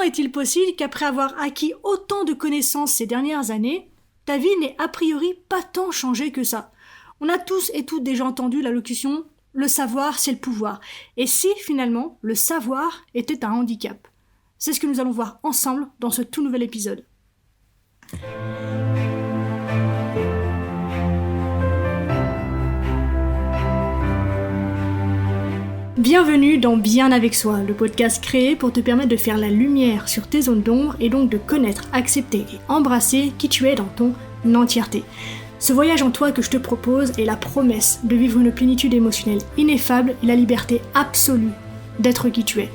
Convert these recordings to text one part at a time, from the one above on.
Comment est-il possible qu'après avoir acquis autant de connaissances ces dernières années, ta vie n'ait a priori pas tant changé que ça? On a tous et toutes déjà entendu la locution « le savoir, c'est le pouvoir ». Et si, finalement, le savoir était un handicap? C'est ce que nous allons voir ensemble dans ce tout nouvel épisode. Bienvenue dans Bien avec soi, le podcast créé pour te permettre de faire la lumière sur tes zones d'ombre et donc de connaître, accepter et embrasser qui tu es dans ton entièreté. Ce voyage en toi que je te propose est la promesse de vivre une plénitude émotionnelle ineffable et la liberté absolue d'être qui tu es.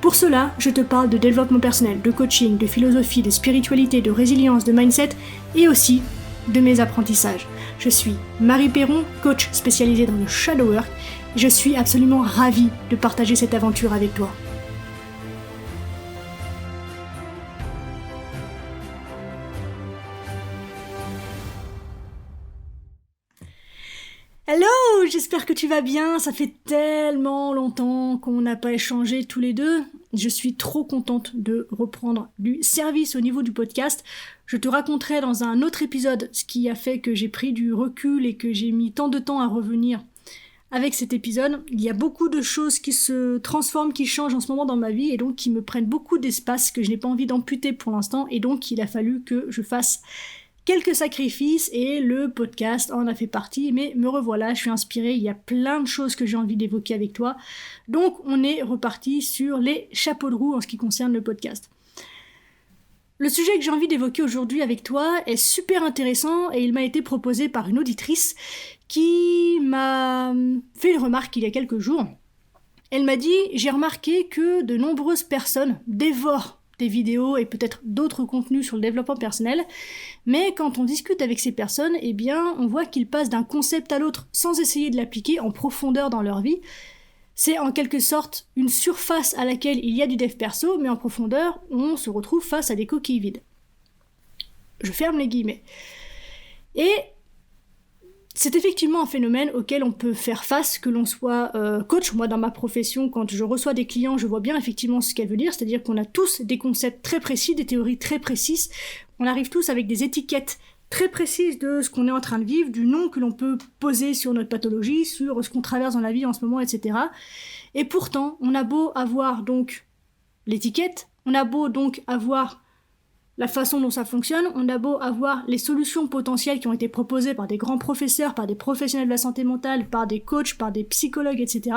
Pour cela, je te parle de développement personnel, de coaching, de philosophie, de spiritualité, de résilience, de mindset et aussi de mes apprentissages. Je suis Marie Perron, coach spécialisée dans le shadow work. Je suis absolument ravie de partager cette aventure avec toi. Hello, j'espère que tu vas bien. Ça fait tellement longtemps qu'on n'a pas échangé tous les deux. Je suis trop contente de reprendre du service au niveau du podcast. Je te raconterai dans un autre épisode ce qui a fait que j'ai pris du recul et que j'ai mis tant de temps à revenir avec cet épisode. Il y a beaucoup de choses qui se transforment, qui changent en ce moment dans ma vie et donc qui me prennent beaucoup d'espace que je n'ai pas envie d'amputer pour l'instant et donc il a fallu que je fasse quelques sacrifices et le podcast en a fait partie, mais me revoilà, je suis inspirée, il y a plein de choses que j'ai envie d'évoquer avec toi. Donc on est reparti sur les chapeaux de roue en ce qui concerne le podcast. Le sujet que j'ai envie d'évoquer aujourd'hui avec toi est super intéressant et il m'a été proposé par une auditrice qui m'a fait une remarque il y a quelques jours. Elle m'a dit « J'ai remarqué que de nombreuses personnes dévorent des vidéos et peut-être d'autres contenus sur le développement personnel, mais quand on discute avec ces personnes, eh bien, on voit qu'ils passent d'un concept à l'autre sans essayer de l'appliquer en profondeur dans leur vie. C'est en quelque sorte une surface à laquelle il y a du dev perso, mais en profondeur, on se retrouve face à des coquilles vides. » Je ferme les guillemets. Et c'est effectivement un phénomène auquel on peut faire face, que l'on soit coach. Moi, dans ma profession, quand je reçois des clients, je vois bien effectivement ce qu'elle veut dire, c'est-à-dire qu'on a tous des concepts très précis, des théories très précises. On arrive tous avec des étiquettes très précises de ce qu'on est en train de vivre, du nom que l'on peut poser sur notre pathologie, sur ce qu'on traverse dans la vie en ce moment, etc. Et pourtant, on a beau avoir donc l'étiquette, on a beau donc avoir la façon dont ça fonctionne, on a beau avoir les solutions potentielles qui ont été proposées par des grands professeurs, par des professionnels de la santé mentale, par des coachs, par des psychologues, etc.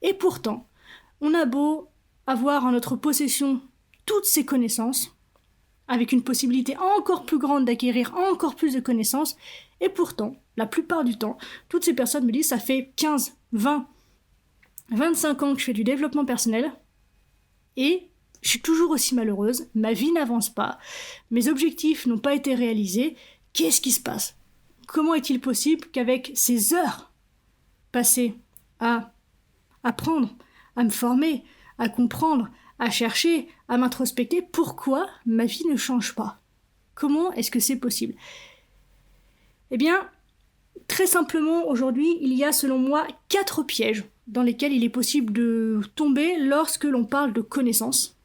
Et pourtant, on a beau avoir en notre possession toutes ces connaissances, avec une possibilité encore plus grande d'acquérir encore plus de connaissances, et pourtant, la plupart du temps, toutes ces personnes me disent « ça fait 15, 20, 25 ans que je fais du développement personnel, et je suis toujours aussi malheureuse, ma vie n'avance pas, mes objectifs n'ont pas été réalisés, qu'est-ce qui se passe? Comment est-il possible qu'avec ces heures passées à apprendre, à me former, à comprendre, à chercher, à m'introspecter, pourquoi ma vie ne change pas? Comment est-ce que c'est possible? Eh bien, très simplement, aujourd'hui, il y a selon moi 4 pièges dans lesquels il est possible de tomber lorsque l'on parle de connaissances.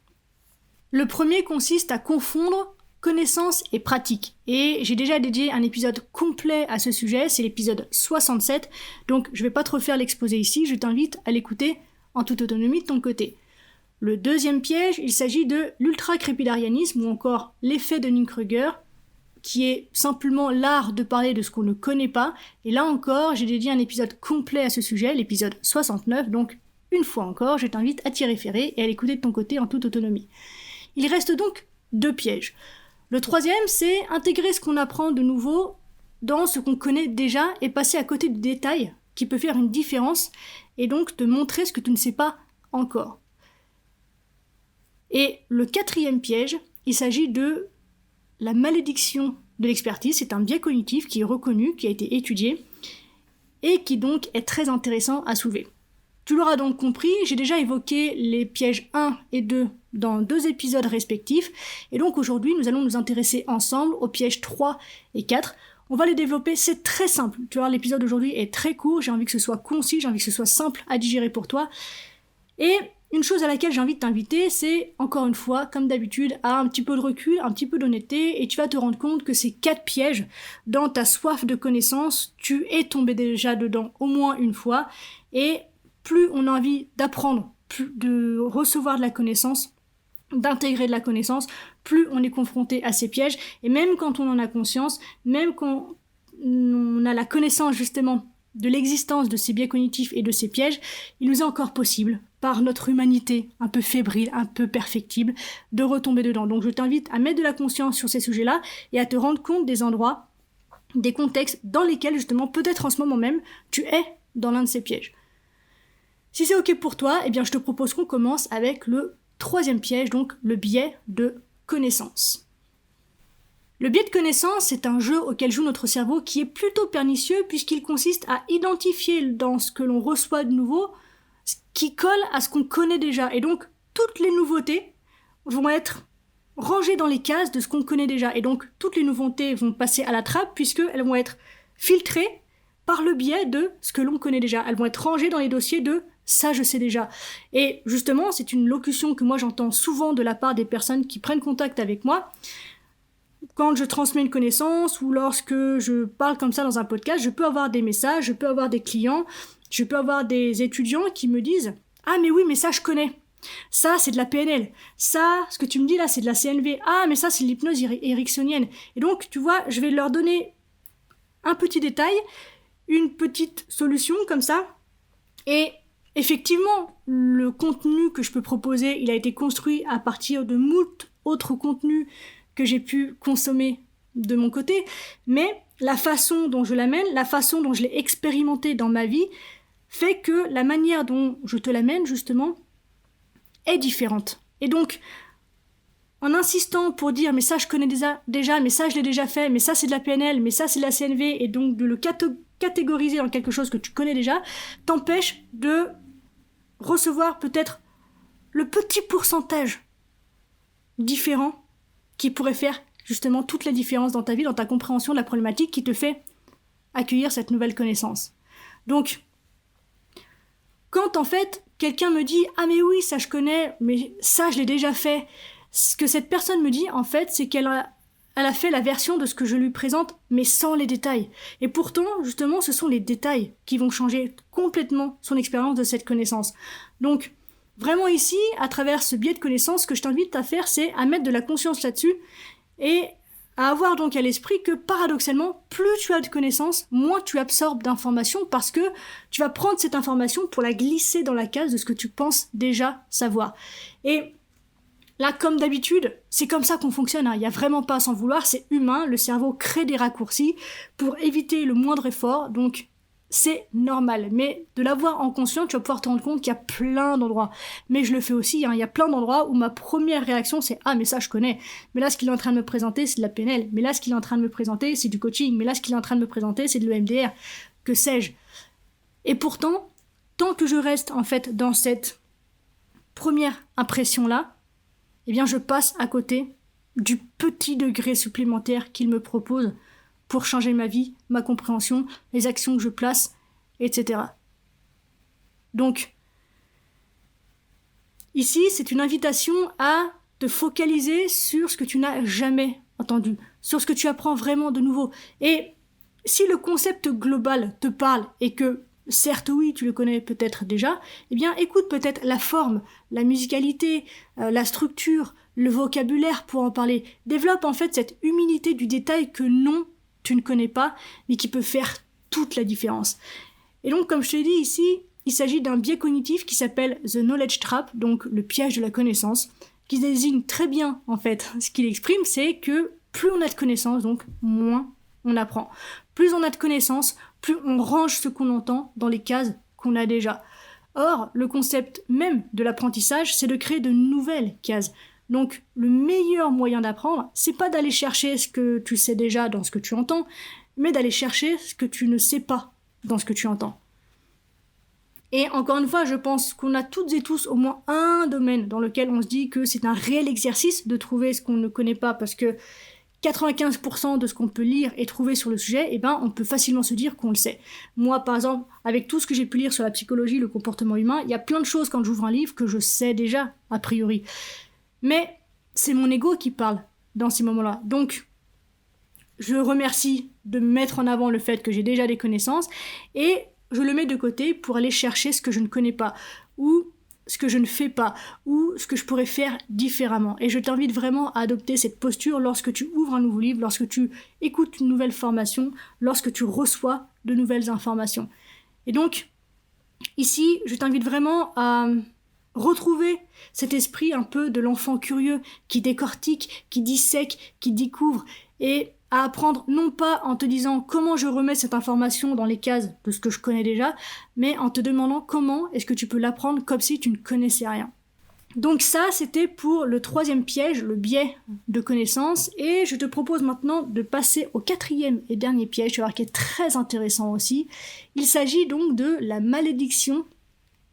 Le premier consiste à confondre connaissance et pratique. Et j'ai déjà dédié un épisode complet à ce sujet, c'est l'épisode 67, donc je vais pas trop faire l'exposé ici, je t'invite à l'écouter en toute autonomie de ton côté. Le deuxième piège, il s'agit de l'ultra-crépidarianisme ou encore l'effet de Dunning-Kruger, qui est simplement l'art de parler de ce qu'on ne connaît pas. Et là encore, j'ai dédié un épisode complet à ce sujet, l'épisode 69, donc une fois encore, je t'invite à t'y référer et à l'écouter de ton côté en toute autonomie. Il reste donc 2 pièges. Le troisième, c'est intégrer ce qu'on apprend de nouveau dans ce qu'on connaît déjà et passer à côté du détail qui peut faire une différence et donc te montrer ce que tu ne sais pas encore. Et le 4e piège, il s'agit de la malédiction de l'expertise. C'est un biais cognitif qui est reconnu, qui a été étudié et qui donc est très intéressant à soulever. Tu l'auras donc compris, j'ai déjà évoqué les pièges 1 et 2 dans 2 épisodes respectifs, et donc aujourd'hui nous allons nous intéresser ensemble aux pièges 3 et 4. On va les développer, c'est très simple. Tu vois, l'épisode d'aujourd'hui est très court, j'ai envie que ce soit concis, j'ai envie que ce soit simple à digérer pour toi. Et une chose à laquelle j'ai envie de t'inviter, c'est, encore une fois, comme d'habitude, à un petit peu de recul, un petit peu d'honnêteté, et tu vas te rendre compte que ces 4 pièges, dans ta soif de connaissance, tu es tombé déjà dedans au moins une fois, et plus on a envie d'apprendre, plus de recevoir de la connaissance, d'intégrer de la connaissance, plus on est confronté à ces pièges, et même quand on en a conscience, même quand on a la connaissance justement de l'existence de ces biais cognitifs et de ces pièges, il nous est encore possible, par notre humanité un peu fébrile, un peu perfectible, de retomber dedans. Donc je t'invite à mettre de la conscience sur ces sujets-là et à te rendre compte des endroits, des contextes dans lesquels justement, peut-être en ce moment même, tu es dans l'un de ces pièges. Si c'est ok pour toi, eh bien je te propose qu'on commence avec le 3e piège, donc le biais de connaissance. Le biais de connaissance, c'est un jeu auquel joue notre cerveau qui est plutôt pernicieux puisqu'il consiste à identifier dans ce que l'on reçoit de nouveau ce qui colle à ce qu'on connaît déjà. Et donc, toutes les nouveautés vont être rangées dans les cases de ce qu'on connaît déjà. Et donc, toutes les nouveautés vont passer à la trappe puisqu'elles vont être filtrées par le biais de ce que l'on connaît déjà. Elles vont être rangées dans les dossiers de « ça, je sais déjà ». Et justement, c'est une locution que moi j'entends souvent de la part des personnes qui prennent contact avec moi. Quand je transmets une connaissance ou lorsque je parle comme ça dans un podcast, je peux avoir des messages, je peux avoir des clients, je peux avoir des étudiants qui me disent « Ah mais oui, mais ça je connais. Ça c'est de la PNL. Ça, ce que tu me dis là, c'est de la CNV. Ah mais ça c'est de l'hypnose ericksonienne. » Et donc, tu vois, je vais leur donner un petit détail, une petite solution comme ça. Et effectivement, le contenu que je peux proposer, il a été construit à partir de moult autres contenus que j'ai pu consommer de mon côté, mais la façon dont je l'amène, la façon dont je l'ai expérimenté dans ma vie, fait que la manière dont je te l'amène, justement, est différente. Et donc, en insistant pour dire « mais ça je connais déjà, mais ça je l'ai déjà fait, mais ça c'est de la PNL, mais ça c'est de la CNV », et donc de le catégoriser dans quelque chose que tu connais déjà, t'empêche de recevoir peut-être le petit pourcentage différent qui pourrait faire justement toute la différence dans ta vie, dans ta compréhension de la problématique qui te fait accueillir cette nouvelle connaissance. Donc, quand en fait quelqu'un me dit « ah mais oui, ça je connais, mais ça je l'ai déjà fait », ce que cette personne me dit en fait, c'est qu'elle a fait la version de ce que je lui présente, mais sans les détails. Et pourtant, justement, ce sont les détails qui vont changer complètement son expérience de cette connaissance. Donc, vraiment ici, à travers ce biais de connaissance, ce que je t'invite à faire, c'est à mettre de la conscience là-dessus et à avoir donc à l'esprit que paradoxalement, plus tu as de connaissances, moins tu absorbes d'informations parce que tu vas prendre cette information pour la glisser dans la case de ce que tu penses déjà savoir. Et là, comme d'habitude, c'est comme ça qu'on fonctionne, hein. Il n'y a vraiment pas à s'en vouloir, c'est humain, le cerveau crée des raccourcis pour éviter le moindre effort, donc c'est normal. Mais de l'avoir en conscience, tu vas pouvoir te rendre compte qu'il y a plein d'endroits. Mais je le fais aussi, hein. Il y a plein d'endroits où ma première réaction c'est « ah mais ça je connais ». Mais là ce qu'il est en train de me présenter c'est de la PNL. Mais là ce qu'il est en train de me présenter c'est du coaching. Mais là ce qu'il est en train de me présenter c'est de l'EMDR. Que sais-je. Et pourtant, tant que je reste en fait dans cette première impression-là, eh bien je passe à côté du petit degré supplémentaire qu'il me propose pour changer ma vie, ma compréhension, les actions que je place, etc. Donc, ici, c'est une invitation à te focaliser sur ce que tu n'as jamais entendu, sur ce que tu apprends vraiment de nouveau. Et si le concept global te parle et que, certes oui, tu le connais peut-être déjà, eh bien écoute peut-être la forme, la musicalité, la structure, le vocabulaire pour en parler. Développe en fait cette humilité du détail que non, tu ne connais pas, mais qui peut faire toute la différence. Et donc, comme je te l'ai dit ici, il s'agit d'un biais cognitif qui s'appelle The Knowledge Trap, donc le piège de la connaissance, qui désigne très bien, en fait, ce qu'il exprime, c'est que plus on a de connaissances, donc moins on apprend. Plus on a de connaissances, plus on range ce qu'on entend dans les cases qu'on a déjà. Or, le concept même de l'apprentissage, c'est de créer de nouvelles cases. Donc, le meilleur moyen d'apprendre, c'est pas d'aller chercher ce que tu sais déjà dans ce que tu entends, mais d'aller chercher ce que tu ne sais pas dans ce que tu entends. Et encore une fois, je pense qu'on a toutes et tous au moins un domaine dans lequel on se dit que c'est un réel exercice de trouver ce qu'on ne connaît pas, parce que 95% de ce qu'on peut lire et trouver sur le sujet, eh ben, on peut facilement se dire qu'on le sait. Moi, par exemple, avec tout ce que j'ai pu lire sur la psychologie, le comportement humain, il y a plein de choses quand j'ouvre un livre que je sais déjà, a priori. Mais c'est mon ego qui parle dans ces moments-là. Donc, je remercie de mettre en avant le fait que j'ai déjà des connaissances et je le mets de côté pour aller chercher ce que je ne connais pas ou ce que je ne fais pas ou ce que je pourrais faire différemment. Et je t'invite vraiment à adopter cette posture lorsque tu ouvres un nouveau livre, lorsque tu écoutes une nouvelle formation, lorsque tu reçois de nouvelles informations. Et donc, ici, je t'invite vraiment à retrouver cet esprit un peu de l'enfant curieux qui décortique, qui dissèque, qui découvre et à apprendre non pas en te disant comment je remets cette information dans les cases de ce que je connais déjà, mais en te demandant comment est-ce que tu peux l'apprendre comme si tu ne connaissais rien. Donc ça, c'était pour le 3e piège, le biais de connaissance, et je te propose maintenant de passer au 4e et dernier piège, tu vas voir qui est très intéressant aussi. Il s'agit donc de la malédiction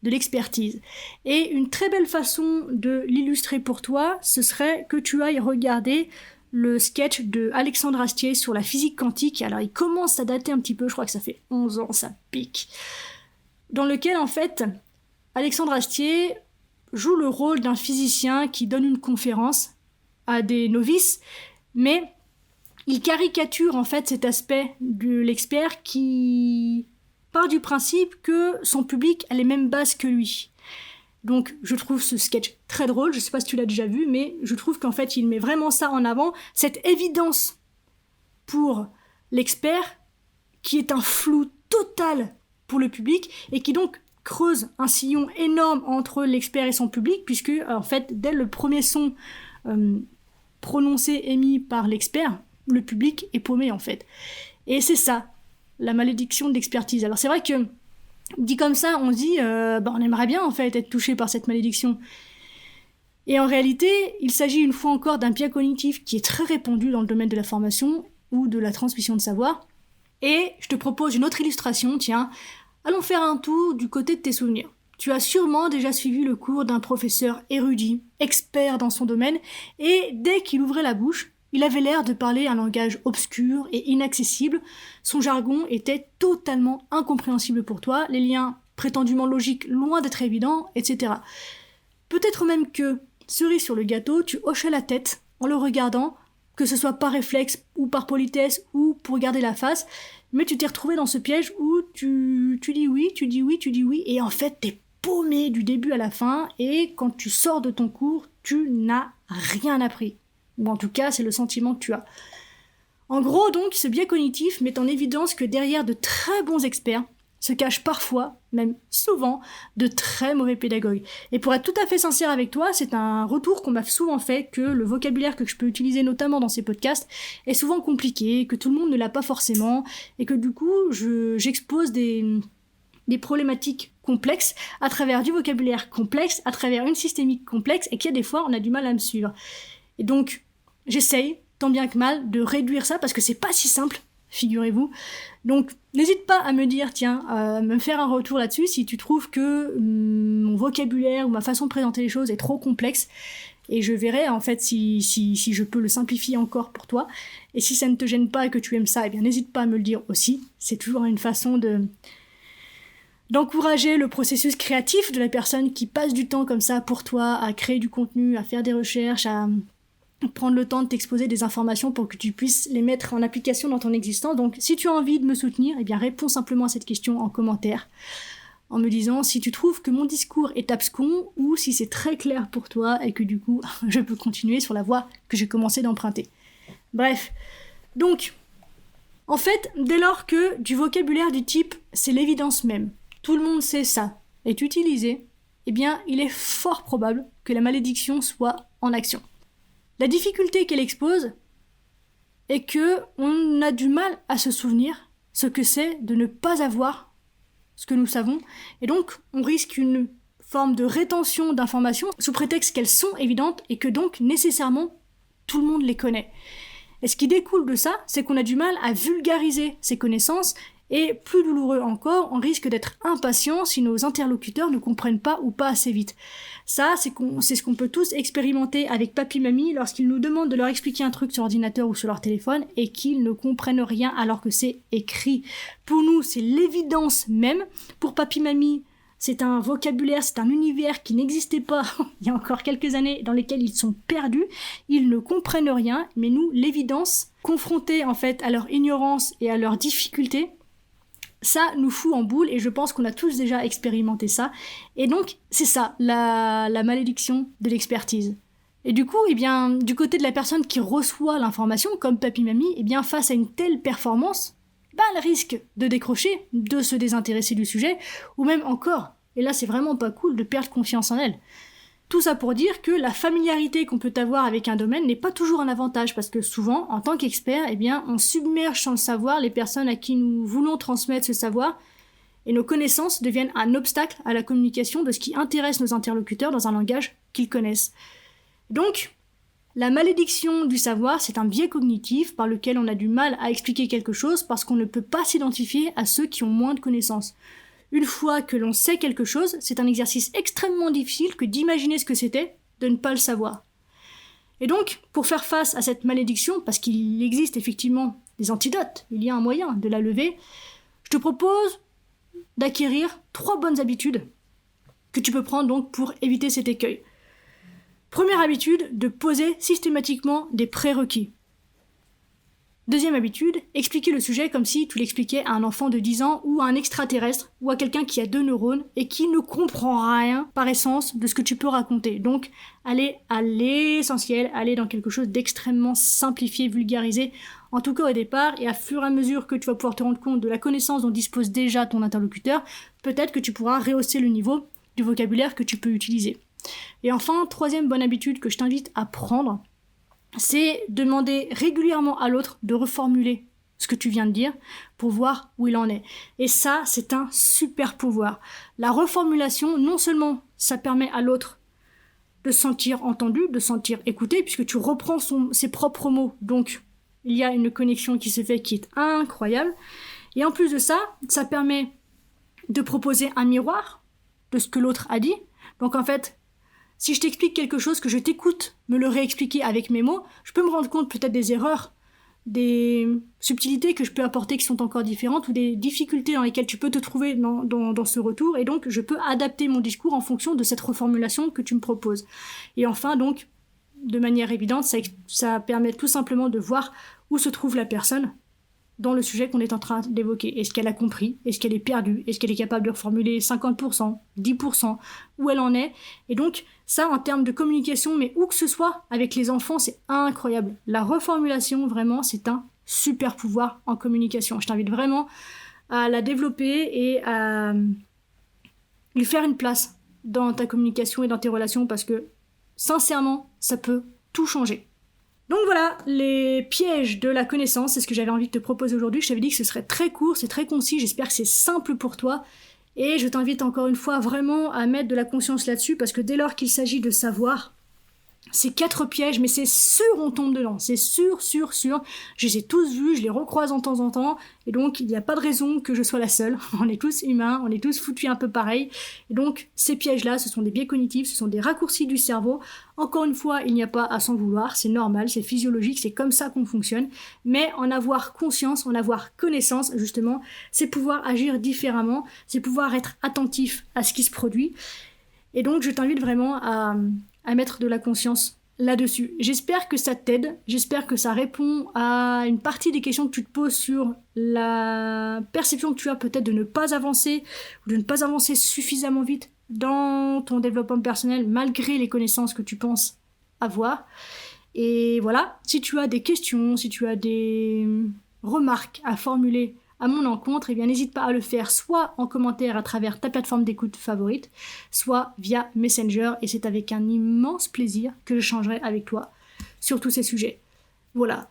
de l'expertise. Et une très belle façon de l'illustrer pour toi, ce serait que tu ailles regarder le sketch de Alexandre Astier sur la physique quantique. Alors il commence à dater un petit peu, je crois que ça fait 11 ans, ça pique. Dans lequel en fait, Alexandre Astier joue le rôle d'un physicien qui donne une conférence à des novices, mais il caricature en fait cet aspect de l'expert qui part du principe que son public a les mêmes bases que lui. Donc je trouve ce sketch très drôle, je sais pas si tu l'as déjà vu, mais je trouve qu'en fait il met vraiment ça en avant, cette évidence pour l'expert qui est un flou total pour le public et qui donc creuse un sillon énorme entre l'expert et son public, puisque en fait dès le premier son prononcé, émis par l'expert, le public est paumé en fait. Et c'est ça, la malédiction de l'expertise. Alors c'est vrai que dit comme ça, on se dit on aimerait bien en fait être touché par cette malédiction. Et en réalité, il s'agit une fois encore d'un biais cognitif qui est très répandu dans le domaine de la formation ou de la transmission de savoir. Et je te propose une autre illustration, tiens, allons faire un tour du côté de tes souvenirs. Tu as sûrement déjà suivi le cours d'un professeur érudit, expert dans son domaine, et dès qu'il ouvrait la bouche, il avait l'air de parler un langage obscur et inaccessible, son jargon était totalement incompréhensible pour toi, les liens prétendument logiques loin d'être évidents, etc. Peut-être même que, cerise sur le gâteau, tu hochais la tête en le regardant, que ce soit par réflexe ou par politesse ou pour garder la face, mais tu t'es retrouvé dans ce piège où tu dis oui, tu dis oui, tu dis oui, et en fait t'es paumé du début à la fin, et quand tu sors de ton cours, tu n'as rien appris. Ou en tout cas, c'est le sentiment que tu as. En gros, donc, ce biais cognitif met en évidence que derrière de très bons experts se cachent parfois, même souvent, de très mauvais pédagogues. Et pour être tout à fait sincère avec toi, c'est un retour qu'on m'a souvent fait, que le vocabulaire que je peux utiliser notamment dans ces podcasts est souvent compliqué, que tout le monde ne l'a pas forcément, et que du coup, j'expose des problématiques complexes à travers du vocabulaire complexe, à travers une systémique complexe, et qu'il y a des fois, on a du mal à me suivre. Et donc, j'essaye, tant bien que mal, de réduire ça, parce que c'est pas si simple, figurez-vous. Donc, n'hésite pas à me dire, tiens, à me faire un retour là-dessus, si tu trouves que mon vocabulaire ou ma façon de présenter les choses est trop complexe, et je verrai, en fait, si je peux le simplifier encore pour toi. Et si ça ne te gêne pas et que tu aimes ça, eh bien, n'hésite pas à me le dire aussi. C'est toujours une façon d'encourager le processus créatif de la personne qui passe du temps comme ça pour toi, à créer du contenu, à faire des recherches, à prendre le temps de t'exposer des informations pour que tu puisses les mettre en application dans ton existence. Donc si tu as envie de me soutenir, eh bien réponds simplement à cette question en commentaire en me disant si tu trouves que mon discours est abscon ou si c'est très clair pour toi et que du coup je peux continuer sur la voie que j'ai commencé d'emprunter. Bref, donc en fait, dès lors que du vocabulaire du type c'est l'évidence même, tout le monde sait ça, est utilisé, eh bien il est fort probable que la malédiction soit en action. La difficulté qu'elle expose est que on a du mal à se souvenir ce que c'est de ne pas avoir ce que nous savons, et donc on risque une forme de rétention d'informations sous prétexte qu'elles sont évidentes et que donc nécessairement tout le monde les connaît. Et ce qui découle de ça, c'est qu'on a du mal à vulgariser ces connaissances Et plus douloureux encore, on risque d'être impatient si nos interlocuteurs ne comprennent pas ou pas assez vite. Ça, c'est ce qu'on peut tous expérimenter avec papy-mamie lorsqu'ils nous demandent de leur expliquer un truc sur l'ordinateur ou sur leur téléphone et qu'ils ne comprennent rien alors que c'est écrit. Pour nous, c'est l'évidence même. Pour papy-mamie, c'est un vocabulaire, c'est un univers qui n'existait pas il y a encore quelques années, dans lesquels ils sont perdus, ils ne comprennent rien, mais nous, l'évidence, confrontés en fait à leur ignorance et à leurs difficultés, ça nous fout en boule et je pense qu'on a tous déjà expérimenté ça. Et donc, c'est ça, la malédiction de l'expertise. Et du coup, du côté de la personne qui reçoit l'information, comme papy-mamie, face à une telle performance, elle risque de décrocher, de se désintéresser du sujet, ou même encore, et là c'est vraiment pas cool, de perdre confiance en elle. Tout ça pour dire que la familiarité qu'on peut avoir avec un domaine n'est pas toujours un avantage, parce que souvent, en tant qu'expert, on submerge sans le savoir les personnes à qui nous voulons transmettre ce savoir, et nos connaissances deviennent un obstacle à la communication de ce qui intéresse nos interlocuteurs dans un langage qu'ils connaissent. Donc, la malédiction du savoir, c'est un biais cognitif par lequel on a du mal à expliquer quelque chose parce qu'on ne peut pas s'identifier à ceux qui ont moins de connaissances. Une fois que l'on sait quelque chose, c'est un exercice extrêmement difficile que d'imaginer ce que c'était, de ne pas le savoir. Et donc, pour faire face à cette malédiction, parce qu'il existe effectivement des antidotes, il y a un moyen de la lever, je te propose d'acquérir 3 bonnes habitudes que tu peux prendre donc pour éviter cet écueil. Première habitude, de poser systématiquement des prérequis. Deuxième habitude, expliquer le sujet comme si tu l'expliquais à un enfant de 10 ans ou à un extraterrestre ou à quelqu'un qui a 2 neurones et qui ne comprend rien par essence de ce que tu peux raconter. Donc, aller à l'essentiel, aller dans quelque chose d'extrêmement simplifié, vulgarisé, en tout cas au départ, et à fur et à mesure que tu vas pouvoir te rendre compte de la connaissance dont dispose déjà ton interlocuteur, peut-être que tu pourras rehausser le niveau du vocabulaire que tu peux utiliser. Et enfin, troisième bonne habitude que je t'invite à prendre, c'est demander régulièrement à l'autre de reformuler ce que tu viens de dire pour voir où il en est. Et ça, c'est un super pouvoir. La reformulation, non seulement ça permet à l'autre de se sentir entendu, de se sentir écouté, puisque tu reprends ses propres mots. Donc, il y a une connexion qui se fait qui est incroyable. Et en plus de ça, ça permet de proposer un miroir de ce que l'autre a dit. Donc en fait, si je t'explique quelque chose, que je t'écoute me le réexpliquer avec mes mots, je peux me rendre compte peut-être des erreurs, des subtilités que je peux apporter qui sont encore différentes ou des difficultés dans lesquelles tu peux te trouver dans ce retour. Et donc, je peux adapter mon discours en fonction de cette reformulation que tu me proposes. Et enfin, donc, de manière évidente, ça permet tout simplement de voir où se trouve la personne dans le sujet qu'on est en train d'évoquer. Est-ce qu'elle a compris? Est-ce qu'elle est perdue? Est-ce qu'elle est capable de reformuler 50%, 10%? Où elle en est? Et donc, ça, en termes de communication, mais où que ce soit, avec les enfants, c'est incroyable. La reformulation, vraiment, c'est un super pouvoir en communication. Je t'invite vraiment à la développer et à lui faire une place dans ta communication et dans tes relations parce que, sincèrement, ça peut tout changer. Donc voilà, les pièges de la connaissance, c'est ce que j'avais envie de te proposer aujourd'hui. Je t'avais dit que ce serait très court, c'est très concis, j'espère que c'est simple pour toi. Et je t'invite encore une fois vraiment à mettre de la conscience là-dessus, parce que dès lors qu'il s'agit de savoir, ces 4 pièges, mais c'est sûr on tombe dedans, c'est sûr. Je les ai tous vus, je les recroise de temps en temps, et donc il n'y a pas de raison que je sois la seule. On est tous humains, on est tous foutus un peu pareil. Et donc ces pièges-là, ce sont des biais cognitifs, ce sont des raccourcis du cerveau. Encore une fois, il n'y a pas à s'en vouloir, c'est normal, c'est physiologique, c'est comme ça qu'on fonctionne. Mais en avoir conscience, en avoir connaissance, justement, c'est pouvoir agir différemment, c'est pouvoir être attentif à ce qui se produit. Et donc je t'invite vraiment à mettre de la conscience là-dessus. J'espère que ça t'aide, j'espère que ça répond à une partie des questions que tu te poses sur la perception que tu as peut-être de ne pas avancer ou de ne pas avancer suffisamment vite dans ton développement personnel malgré les connaissances que tu penses avoir. Et voilà, si tu as des questions, si tu as des remarques à formuler à mon encontre, eh bien n'hésite pas à le faire soit en commentaire à travers ta plateforme d'écoute favorite, soit via Messenger, et c'est avec un immense plaisir que j'échangerai avec toi sur tous ces sujets. Voilà.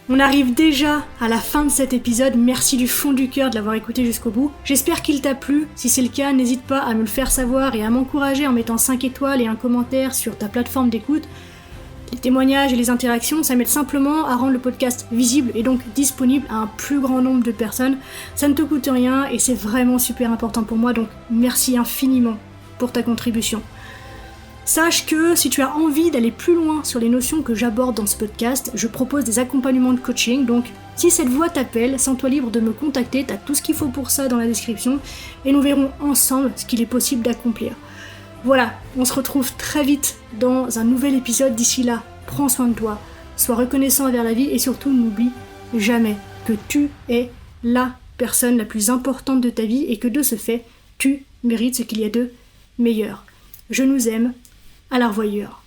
On arrive déjà à la fin de cet épisode, merci du fond du cœur de l'avoir écouté jusqu'au bout. J'espère qu'il t'a plu, si c'est le cas, n'hésite pas à me le faire savoir et à m'encourager en mettant 5 étoiles et un commentaire sur ta plateforme d'écoute. Les témoignages et les interactions, ça m'aide simplement à rendre le podcast visible et donc disponible à un plus grand nombre de personnes. Ça ne te coûte rien et c'est vraiment super important pour moi, donc merci infiniment pour ta contribution. Sache que si tu as envie d'aller plus loin sur les notions que j'aborde dans ce podcast, je propose des accompagnements de coaching, donc si cette voix t'appelle, sens-toi libre de me contacter, t'as tout ce qu'il faut pour ça dans la description, et nous verrons ensemble ce qu'il est possible d'accomplir. Voilà, on se retrouve très vite dans un nouvel épisode. D'ici là, prends soin de toi, sois reconnaissant envers la vie et surtout n'oublie jamais que tu es la personne la plus importante de ta vie et que de ce fait, tu mérites ce qu'il y a de meilleur. Je nous aime, à la revoyure.